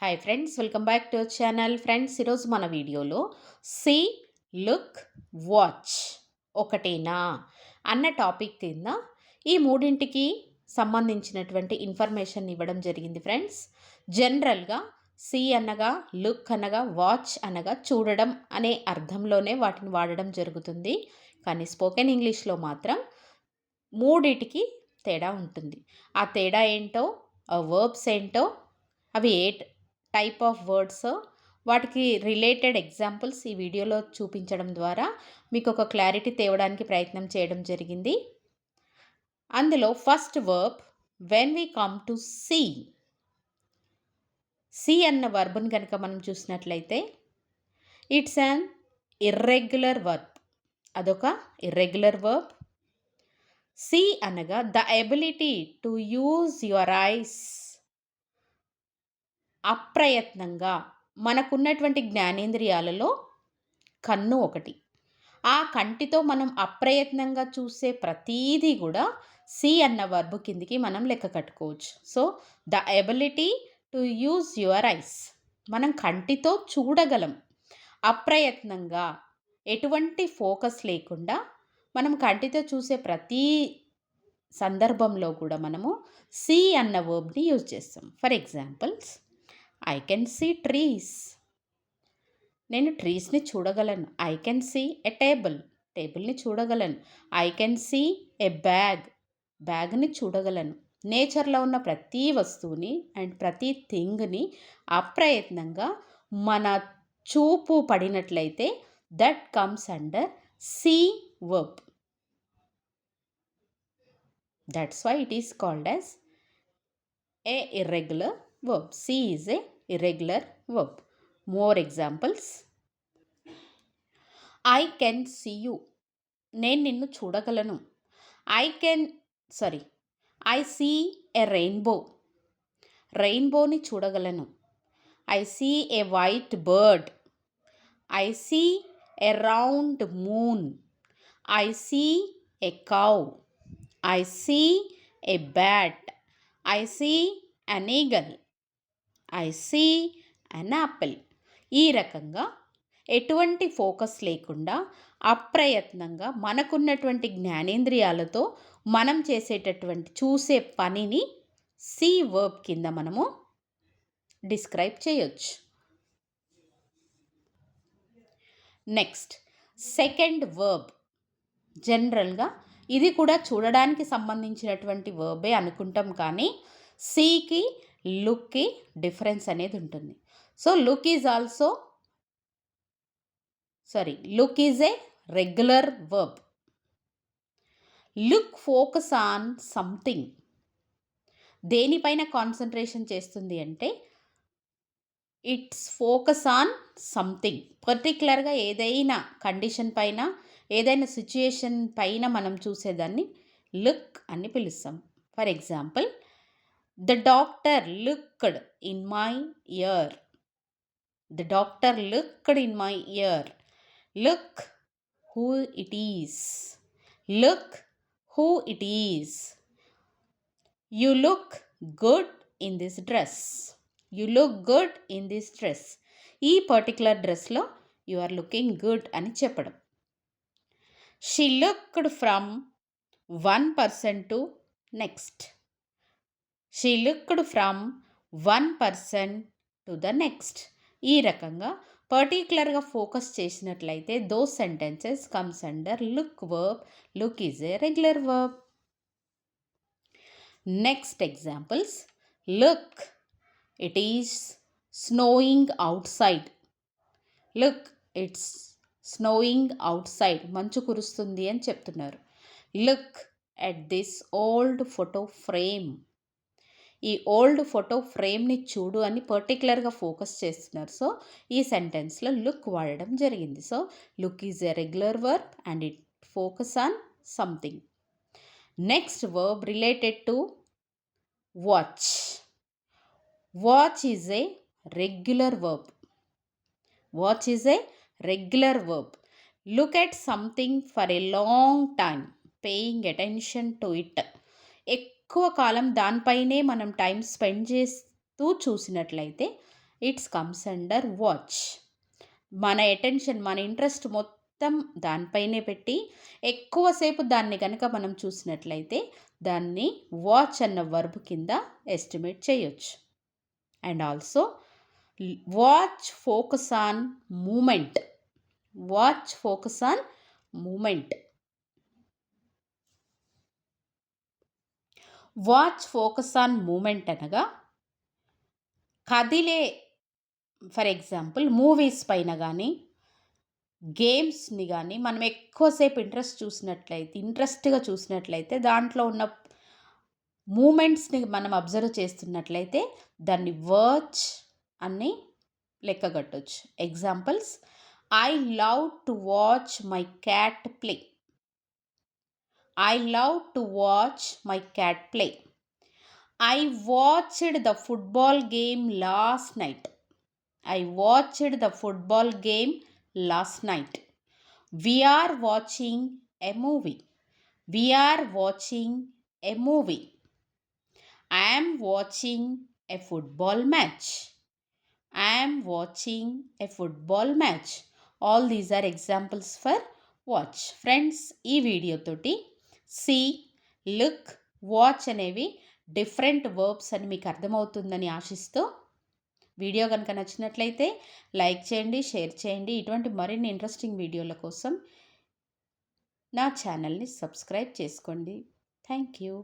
Hi friends, welcome back to our channel. Friends, ఈరోజు మన వీడియోలో సీ, లుక్, వాచ్ ఒకటేనా అన్న టాపిక్ కింద ఈ మూడింటికి సంబంధించినటువంటి ఇన్ఫర్మేషన్ ఇవ్వడం జరిగింది. ఫ్రెండ్స్, జనరల్గా సీ అనగా, లుక్ అనగా, వాచ్ అనగా చూడడం అనే అర్థంలోనే వాటిని వాడడం జరుగుతుంది. కానీ స్పోకెన్ ఇంగ్లీష్లో మాత్రం మూడిటికి తేడా ఉంటుంది. ఆ తేడా ఏంటో, ఆ వర్బ్స్ ఏంటో, అవి ఏ టైప్ ఆఫ్ వర్డ్స్, వాటికి రిలేటెడ్ ఎగ్జాంపుల్స్ ఈ వీడియోలో చూపించడం ద్వారా మీకు ఒక క్లారిటీ తేవడానికి ప్రయత్నం చేయడం జరిగింది. అందులో first verb, when we come to see. See అన్న వర్బ్ని కనుక మనం చూసినట్లయితే ఇట్స్ అన్ ఇర్రెగ్యులర్ వర్బ్. అదొక ఇర్రెగ్యులర్ వర్బ్. సీ అనగా the ability to use your eyes. అప్రయత్నంగా మనకున్నటువంటి జ్ఞానేంద్రియాలలో కన్ను ఒకటి. ఆ కంటితో మనం అప్రయత్నంగా చూసే ప్రతీదీ కూడా సి అన్న వర్బ్ కిందికి మనం లెక్క కట్టుకోవచ్చు. So the ability to use your ice, మనం కంటితో చూడగలం. అప్రయత్నంగా, ఎటువంటి ఫోకస్ లేకుండా మనం కంటితో చూసే ప్రతీ సందర్భంలో కూడా మనము సి అన్న వర్బ్ని యూజ్ చేస్తాం. For examples, I can see trees. నేను ట్రీస్ని చూడగలను. I can see a table. టేబుల్ని చూడగలను. I can see a bag. బ్యాగ్ని చూడగలను. నేచర్లో ఉన్న ప్రతి వస్తువుని అండ్ ప్రతి థింగ్ని అప్రయత్నంగా మన చూపు పడినట్లయితే that comes under see verb. That's why it is called as a irregular verb. See is a irregular verb. More examples. I can see you. నేను నిన్ను చూడగలను. I see a rainbow. రెయిన్బోని చూడగలను. I see a white bird. I see a round moon. I see a cow. I see a bat. I see an eagle. I see an apple. ఈ రకంగా ఎటువంటి focus లేకుండా అప్రయత్నంగా మనకున్నటువంటి జ్ఞానేంద్రియాలతో మనం చేసేటటువంటి చూసే పనిని సి వర్బ్ కింద మనము డిస్క్రైబ్ చేయొచ్చు. Next, second verb. జనరల్గా ఇది కూడా చూడడానికి సంబంధించినటువంటి వర్బే అనుకుంటాం, కానీ సీకి లుక్కి డిఫరెన్స్ అనేది ఉంటుంది. So look is a regular verb. Look focus on something. దేనిపైన కాన్సన్ట్రేషన్ చేస్తుంది అంటే ఇట్స్ ఫోకస్ ఆన్ సంథింగ్. పర్టికులర్గా ఏదైనా కండిషన్ పైన, ఏదైనా సిచ్యుయేషన్ పైన మనం చూసేదాన్ని లుక్ అని పిలుస్తాం. For example, the doctor looked in my year. The doctor looked in my year. Look who it is. Look who it is. You look good in this dress. You look good in this dress. ఈ particular డ్రెస్లో you are looking good అని చెప్పడం. She looked from one person to next. She looked from one person to the next. ఈ రకంగా పర్టికులర్గా focus చేసినట్లయితే those sentences comes under look verb. Look is a regular verb. Next examples, look, it is snowing out side. Look, it's snowing out side. మంచు కురుస్తుంది అని చెప్తున్నారు. Look at this old photo frame. ఈ old photo ఫ్రేమ్ని చూడు అని పర్టికులర్గా focus చేస్తున్నారు. So ఈ సెంటెన్స్లో లుక్ వాడడం జరిగింది. So look is a regular verb and it focus on something. Next verb related to watch. Watch is a regular verb. Watch is a regular verb. Look at something for a long time, paying attention to it. ఎక్కువ కాలం దానిపైనే మనం time spend చేస్తూ చూసినట్లయితే it's comes under watch. మన attention, మన interest మొత్తం దానిపైనే పెట్టి ఎక్కువసేపు దాన్ని గనక మనం చూసినట్లయితే దాన్ని వాచ్ అన్న వర్బ్ కింద ఎస్టిమేట్ చేయొచ్చు. And also watch focus on moment. Watch focus on moment. Watch focus on moment అనగా కదిలే, ఫర్ ఎగ్జాంపుల్ మూవీస్ పైన కానీ గేమ్స్ని కానీ మనం ఎక్కువసేపు ఇంట్రెస్ట్గా చూసినట్లయితే దాంట్లో ఉన్న మూమెంట్స్ని మనం అబ్జర్వ్ చేస్తున్నట్లయితే దాన్ని వాచ్ అని లెక్కగట్టొచ్చు. Examples: I love to watch my cat play. I love to watch my cat play. I watched the football game last night. I watched the football game last night. We are watching a movie. We are watching a movie. I am watching a football match. I am watching a football match. All these are examples for watch. Friends, ఈ video తోటి see, look, watch అనేవి different verbs అని మీకు అర్థమవుతుందని ఆశిస్తూ, video కనుక నచ్చినట్లయితే like చేయండి, షేర్ చేయండి. ఇటువంటి మరిన్ని ఇంట్రెస్టింగ్ వీడియోల కోసం నా ఛానల్ని సబ్స్క్రైబ్ చేసుకోండి. Thank you.